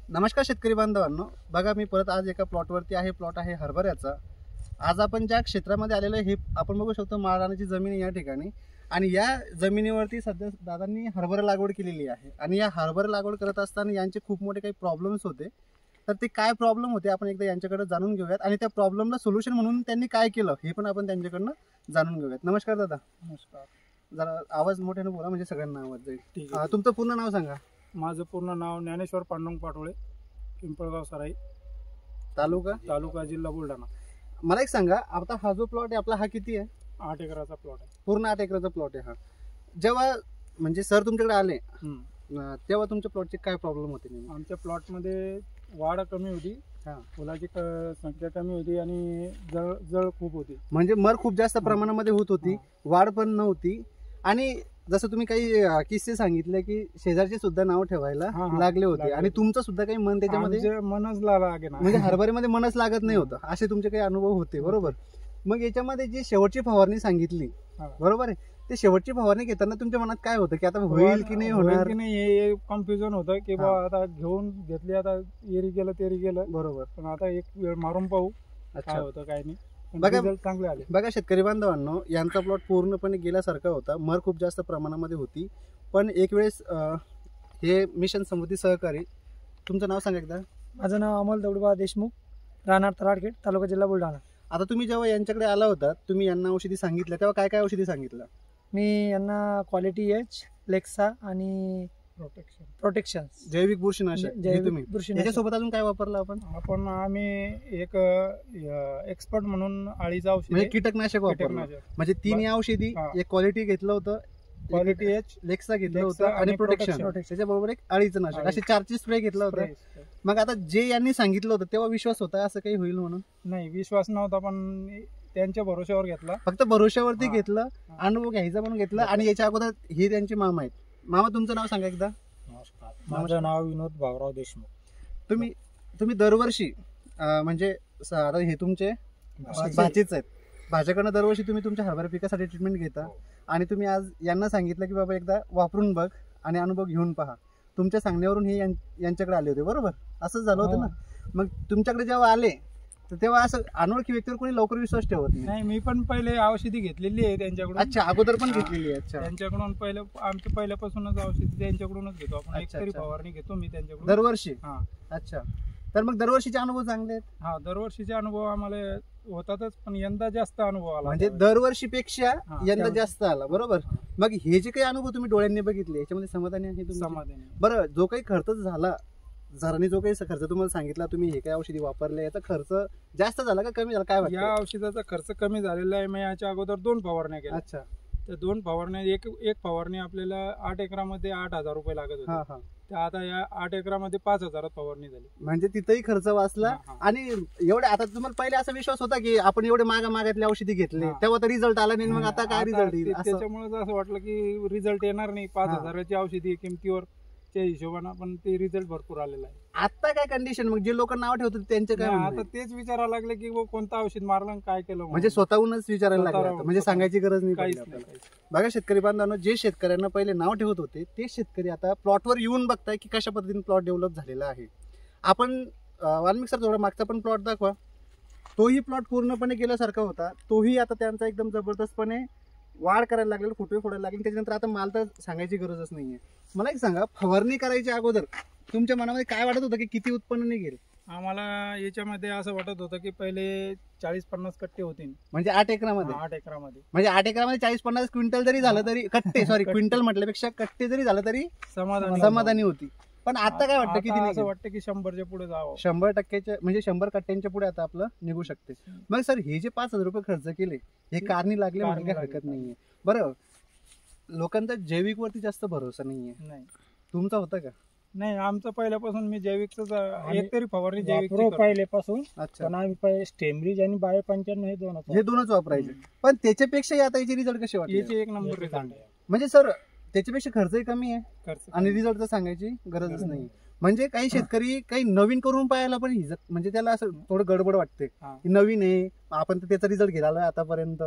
नमस्कार शेतकरी बांधवांनो, बघा मी परत आज एका प्लॉटवरती आहे. प्लॉट आहे हरभऱ्याचा. आज आपण ज्या क्षेत्रामध्ये आलेलो आहे हे आपण बघू शकतो माळरानाची जमीन आहे या ठिकाणी. आणि या जमिनीवरती सध्या दादांनी हरभरा लागवड केलेली आहे. आणि या हरभरा लागवड करत असताना यांचे खूप मोठे काही प्रॉब्लेम्स होते. तर ते काय प्रॉब्लेम होते आपण एकदा यांच्याकडे जाणून घेऊयात आणि त्या प्रॉब्लेमला सोल्युशन म्हणून त्यांनी काय केलं हे पण आपण त्यांच्याकडनं जाणून घेऊयात. नमस्कार दादा. नमस्कार. जरा आवाज मोठ्याने बोला म्हणजे सगळ्यांना आवाज जाईल. ठीक आहे. तुमचं पूर्ण नाव सांगा. माझं पूर्ण नाव ज्ञानेश्वर पांडुरंग पाटोळे, पिंपळगाव सराई, तालुका जिल्हा बुलढाणा. मला एक सांगा, आता हा जो प्लॉट आहे आपला हा किती आहे? 8 एकराचा प्लॉट आहे. पूर्ण 8 एकराचा प्लॉट आहे हा. जेव्हा म्हणजे सर तुमच्याकडे आले तेव्हा तुमच्या प्लॉटचे काय प्रॉब्लेम होते? आमच्या प्लॉटमध्ये वाढ कमी होती, फुलाची संख्या कमी होती आणि जळ खूप होती. म्हणजे मर खूप जास्त प्रमाणामध्ये होत होती, वाढ पण नव्हती. आणि जसं तुम्ही काही किस्से सांगितले की शेजारचे सुद्धा नाव ठेवायला लागले होते आणि तुमचं सुद्धा काही मन त्याच्यामध्ये मनच लागे ना, म्हणजे हरभऱ्यामध्ये मनच लागत नाही होतं, असे तुमचे काही अनुभव होते बरोबर. मग याच्यामध्ये जी शेवटची फवारणी सांगितली बरोबर आहे, ते शेवटची फवारणी घेताना तुमच्या मनात काय होतं की आता होईल की नाही होणार की नाही हे कन्फ्युजन होतं की बा आता घेऊन घेतली, आता एरी गेलं तेरी गेलं बरोबर, पण आता एक वेळ मारून पाहू काय होतं काय नाही. बघा चांगले आले. बघा शेतकरी बांधवांनो, यांचा प्लॉट पूर्णपणे गेल्यासारखा होता, मर खूप जास्त प्रमाणामध्ये होती. पण एक वेळेस हे मिशन समृद्धी सहकारी, तुमचं नाव सांगा एकदा. माझं नाव अमोल दौडबा देशमुख, राहणार तराडखेड, तालुका जिल्हा बुलढाणा. आता तुम्ही जेव्हा यांच्याकडे आला होता, तुम्ही यांना औषधी सांगितल्या तेव्हा काय काय औषधी सांगितलं? मी यांना क्वालिटी एच, लेक्सा आणि प्रोटेक्शन जैविक बुरशीनाशक. याच्यासोबत अजून काय वापरलं आपण? आम्ही एक एक्सपर्ट म्हणून अळीचं औषध म्हणजे कीटकनाशक वापरलं. म्हणजे 3 औषधी, एक क्वालिटी घेतलं होतं, क्वालिटी एच, लेक्सा घेतलं होतं आणि प्रोटेक्शन, त्याच्याबरोबर एक अळीचं नाशक, असे 4 स्प्रे घेतलं होतं. मग आता जे यांनी सांगितलं होतं तेव्हा विश्वास होता असं काही होईल म्हणून? नाही, विश्वास नव्हता, पण त्यांच्या भरोश्यावर घेतला. फक्त भरोश्यावरती घेतलं, अनुभव घ्यायचा म्हणून घेतलं. आणि याच्या अगोदर हे त्यांचे मामा आहेत. मामा तुमचं नाव सांगा एकदा. नमस्कार. माझं नाव विनोद भाऊराव देशमुख. तुम्ही दरवर्षी म्हणजे आता हे तुमचे भाचेच आहेत, भाच्याकडनं दरवर्षी तुम्ही तुमच्या हरभरा पिकासाठी ट्रीटमेंट घेता. आणि तुम्ही आज यांना सांगितलं की बाबा एकदा वापरून बघ आणि अनुभव घेऊन पहा. तुमच्या सांगण्यावरून हे यांच्याकडे आले होते बरोबर, असंच झालं होतं ना? मग तुमच्याकडे जेव्हा आले तर तेव्हा असं अनोळखी व्यक्तीवर कोणी लवकर विश्वास ठेवत नाही. मी पण पहिले औषधी घेतलेली आहे त्यांच्याकडून. अच्छा, अगोदर पण घेतलेली आहे? अच्छा, त्यांच्याकडून आमच्या पहिल्यापासूनच औषधी त्यांच्याकडूनच घेतो आपण. एक तरी फवारणी घेतो मी त्यांच्याकडून दरवर्षी. अच्छा, तर मग दरवर्षीचे अनुभव चांगले आहेत? दरवर्षीचे अनुभव आम्हाला होतातच, पण यंदा जास्त अनुभव आला. म्हणजे दरवर्षीपेक्षा यंदा जास्त आला बरोबर. मग हे जे काही अनुभव तुम्ही डोळ्यांनी बघितले याच्यामध्ये समाधानी आहे? समाधानी. बरं, जो काही खर्च झाला, सरांनी जो काही खर्च तुम्हाला सांगितला, तुम्ही हे काही औषधी वापरले, याचा खर्च जास्त झाला का कमी झाला काय वाटतं? या औषधाचा खर्च कमी झालेला आहे. मी याच्या अगोदर 2 फवारण्या केल्या. अच्छा, त्या 2 फवारण्या, एक फवारणी आपल्याला 8 एकरामध्ये 8,000 रुपये लागत होते. आता या 8 एकरामध्ये 5,000 फवारणी झाली. म्हणजे तिथेही खर्च वाचला. आणि एवढे आता तुम्हाला पहिले असा विश्वास होता की आपण एवढे मागातले औषधी घेतले तेव्हा तर रिझल्ट आला नाही, मग आता काय रिझल्ट येईल? त्याच्यामुळे असं वाटलं की रिझल्ट येणार नाही. 5,000ची औषधी किमतीवर त्या हिशोबाने, पण ते रिझल्ट भरपूर आलेला आहे. आता काय कंडिशन, मग जे लोक नाव ठेवतात त्यांचे काय? आता तेच विचारायला लागले की कोणतं औषध मारलं, काय केलं, म्हणजे स्वतःहूनच विचारायला लागले, म्हणजे सांगायची गरज नाही. बघा शेतकरी बांधवांनो, जे शेतकऱ्यांना पहिले नाव ठेवत होते ते शेतकरी आता प्लॉटवर येऊन बघताय की कशा पद्धतीने प्लॉट डेव्हलप झालेला आहे. आपण वाल्मिक सर थोडा मागचा पण प्लॉट दाखवा. तोही प्लॉट पूर्णपणे गेल्यासारखा होता. तोही आता त्यांचा एकदम जबरदस्तपणे वाढ करायला लागले, फुटवे फोडायला लागले. त्याच्यानंतर आता माल तर सांगायची गरजच नाहीये. मला एक सांगा, फवारणी करायच्या अगोदर तुमच्या मनामध्ये काय वाटत होतं की किती उत्पन्न निघेल? आम्हाला याच्यामध्ये असं वाटत होतं की पहिले 40-50 कट्टे होतील. म्हणजे 8 एकरामध्ये? 8 एकरामध्ये. म्हणजे 8 एकरामध्ये 40-50 क्विंटल जरी झालं तरी, कट्टे सॉरी क्विंटल म्हटल्यापेक्षा कट्टे जरी झालं तरी समाधानी होती. पण आता काय वाटतं किती? असं वाटतं की 100च्या पुढे जावं. 100% म्हणजे 100 कट्ट्यांच्या पुढे आता आपलं निघू शकते. मग सर, हे जे 5,000 रुपये खर्च केले हे कारणी लागले म्हणजे काही हरकत नाहीये. बरं, लोकांचा जैविक वरती जास्त भरोसा नाहीये. नाही, तुमचा होता का? नाही, आमचं पहिल्यापासून मी जैविकच एक तरी फवारणी जैविक पहिल्यापासून. अच्छा, पण आम्ही स्टेमरीज आणि बायो 95 हे दोनच वापरायचे. पण त्याच्यापेक्षा आता याचे रिझल्ट कसे वाटले? याचे 1 नंबर रिझल्ट आहे. म्हणजे सर त्याच्यापेक्षा खर्चही कमी आहे आणि रिझल्ट तर सांगायची गरजच नाही. म्हणजे काही शेतकरी काही नवीन करून पाहायला पण म्हणजे त्याला असं थोडं गडबड वाटते की नवीन आहे आपण तर त्याचा रिझल्ट घेतला आतापर्यंत,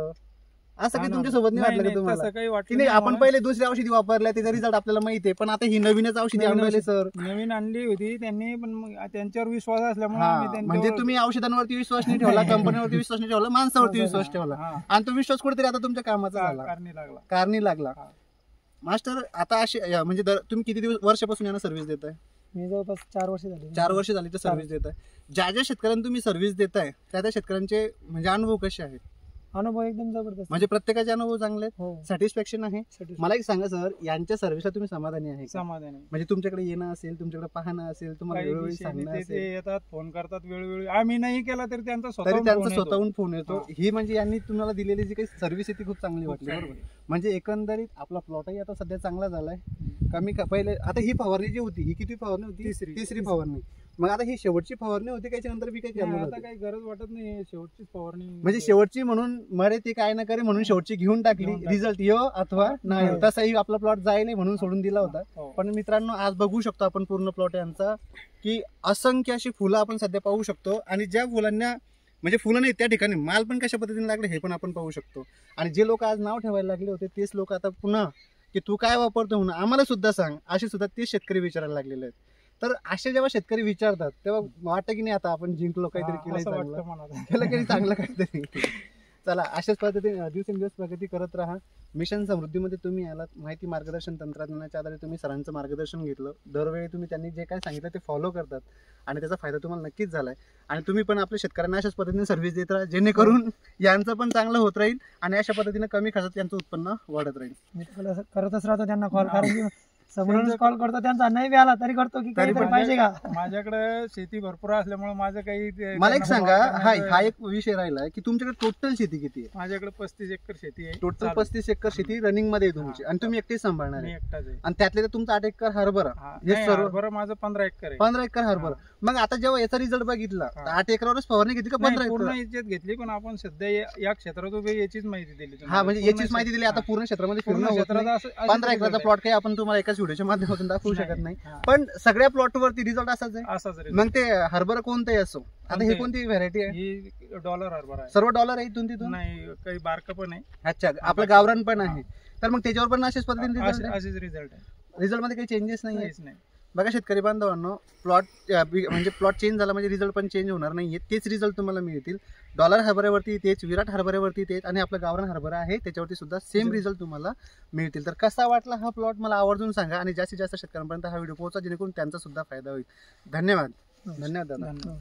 असं काही तुमच्यासोबत नाही वाटलं का तुम्हाला तसं काही की वाटलं नाही नाही आपण आम्हाला. पहिले दुसरी औषधी वापरल्या त्याचा रिझल्ट आपल्याला माहिती आहे, पण आता ही नवीनच औषधी नवीन आणून राहिले औषध. सर. नवीन आणली होती त्यांनी, पण मग त्यांच्यावर विश्वास असल्यामुळे हा, आम्ही म्हणजे त्यांच्यावर- तुम्ही औषधांवरती विश्वास नाही ठेवला, कंपनीवरती विश्वास नाही ठेवला, माणसावरती विश्वास ठेवला हा, आणि तो विश्वास कुठेतरी आता तुमच्या कामाचा झाला, कारणी लागला. कारणी लागला. हा. मास्टर आता असे म्हणजे तुम्ही किती वर्षापासून यांना सर्व्हिस देताय? मी जवळपास 4 वर्ष झाली. 4 वर्ष झाली तर सर्व्हिस देताय. ज्या ज्या शेतकऱ्यांना तुम्ही सर्व्हिस देताय त्या त्या शेतकऱ्यांचे म्हणजे अनुभव कसे आहेत? अनुभव एकदम जबरदस्त. म्हणजे प्रत्येकाचे अनुभव चांगले आहेत, हो सॅटिस्फॅक्शन आहे. satisfaction. मला एक सांगा सर, यांच्या सर्व्हिसला तुम्ही समाधानी आहे का? समाधान आहे. म्हणजे तुमच्याकडे येणं असेल, तुमच्याकडे पाहणं असेल, तुम्हाला काही वेळोवेळी विषय नाही, सांगणं ते असेल, येतात, फोन करतात वेळोवेळी. आम्ही नाही केला तरी त्यांचा तरी स्वतःहून त्यांचा फोन येतो. स्वतःहून फोन येतो. हा. ही म्हणजे यांनी तुम्हाला दिलेली जी काही सर्व्हिस आहे ती खूप चांगली खूप वाटली, चांगली. बरोबर. म्हणजे एकंदरीत आपला प्लॉटही आता सध्या चांगला झालाय. पहिले आता ही फवारणी जी होती ही किती फवारणी होती? तिसरी फवारणी. मग आता ही शेवटची फवारणी होती, त्याच्या नंतर बी काही नाही, करणार आता होते? काही गरज वाटत नाही, शेवटची फवारणी म्हणजे शेवटची म्हणून मरे ते काय ना करे म्हणून शेवटची घेऊन टाकली, घेऊन टाकली. रिझल्ट यो अथवा नाही हो. हो. तसाही आपला प्लॉट जाईल म्हणून सोडून दिला होता. हो. पण मित्रांनो, आज बघू शकतो आपण पूर्ण प्लॉट यांचा की असंख्य अशी फुलं आपण सध्या पाहू शकतो आणि ज्या फुलांना म्हणजे फुलं नाही त्या ठिकाणी माल पण कशा पद्धतीने लागले हे पण आपण पाहू शकतो. आणि जे लोक आज नाव ठेवायला लागले होते तेच लोक आता पुन्हा की तू काय वापरतो म्हणून आम्हाला सुद्धा सांग असे सुद्धा तेच शेतकरी विचारायला लागलेले आहेत. तर असे जेव्हा शेतकरी विचारतात तेव्हा वाटतं की नाही आता आपण जिंकलो, काहीतरी हा, केलं असं चांगलं, वाटतं मनात. केलं काही चांगलं काहीतरी. चला, अशाच पद्धतीने दिवसेंदिवस प्रगती करत राहा. मिशन समृद्धीमध्ये तुम्ही आलात, माहिती मार्गदर्शन तंत्रज्ञानाच्या आधारे तुम्ही सरांचं मार्गदर्शन घेतलं. दरवेळी तुम्ही त्यांनी जे काय सांगितलं ते फॉलो करतात आणि त्याचा फायदा तुम्हाला नक्कीच झालाय. आणि तुम्ही पण आपल्या शेतकऱ्यांना अशाच पद्धतीने सर्व्हिस देत राहा, जेणेकरून यांचं पण चांगलं होत राहील आणि अशा पद्धतीने कमी खर्चात त्यांचं उत्पन्न वाढत राहील. मी तुला असं करतच राहतो त्यांना कॉल, हा. कारण की समोरूनच कॉल करतो त्यांचा, नाही बी आला तरी करतो की काहीतरी पण पाहिजे का. माझ्याकडे शेती भरपूर असल्यामुळे माझं काही मला एक त्यांना सांगा, वापरण्याचं- हा एक विषय राहिला की तुमच्याकडे टोटल शेती किती आहे? माझ्याकडे 35 एकर शेती आहे. टोटल चालू. 35 एकर शेती रनिंग मध्ये आहे तुमची हा. आणि तुम्ही एकटेच सांभाळणार मी आहे. एकटाच आहे. आणि त्यातले तुमचा 8 एकर हरभरा, हा, हे नाही, सर्व हरभरा माझं 15 एकर आहे. 15 एकर हरभरा. मग आता जेव्हा याचा रिझल्ट बघितला तर हा. 8 एकरावरच फवारणी घेतली का नाही, 15 पूर्ण एकर? याच्यात घेतली, पण आपण सध्या या क्षेत्रात उभे याचीच माहिती दिली तुम्हाला. हा, म्हणजे पूर्ण याचीच माहिती दिली. आता हा. पूर्ण क्षेत्रामध्ये पूर्ण फिरणं होत क्षेत्रात नाही. असं- 15 एकराचा result प्लॉट काही आपण तुम्हाला एकाच व्हिडिओच्या माध्यमातून दाखवू आहे. शकत नाही. हा. पण सगळ्या प्लॉट वरती रिझल्ट असाच आहे. असाच result. मग ते हरभरा कोणताही असो, आता हे कोणते? कोणती व्हरायटी आहे? ही डॉलर हरभरा आहे. सर्व डॉलर आहे इथून तिथून? नाही, काही बारक पण आहे. अच्छा, आपलं गावरान पण आहे. तर मग त्याच्यावर पण अशाच पद्धतीने रिझल्ट आहे? असेच रिझल्ट आहे. रिझल्ट मध्ये काही चेंजेस नाही आहे? काहीच नाही. बघा शेतकरी बांधवांनो, प्लॉट म्हणजे प्लॉट चेंज झाला म्हणजे रिझल्ट पण चेंज होणार नाहीये. तेच रिझल्ट तुम्हाला मिळतील. डॉलर हरभऱ्यावरती तेच, विराट हरभऱ्यावरती तेच आणि आपलं गावरान हरभरा आहे त्याच्यावरती सुद्धा सेम रिझल्ट तुम्हाला मिळतील. तर कसा वाटला हा प्लॉट मला आवर्जून सांगा आणि जास्तीत जास्त शेतकऱ्यांपर्यंत हा व्हिडिओ पोहोचा, जेणेकरून त्यांचा सुद्धा फायदा होईल. धन्यवाद. धन्यवाद दादा. धन्यवाद.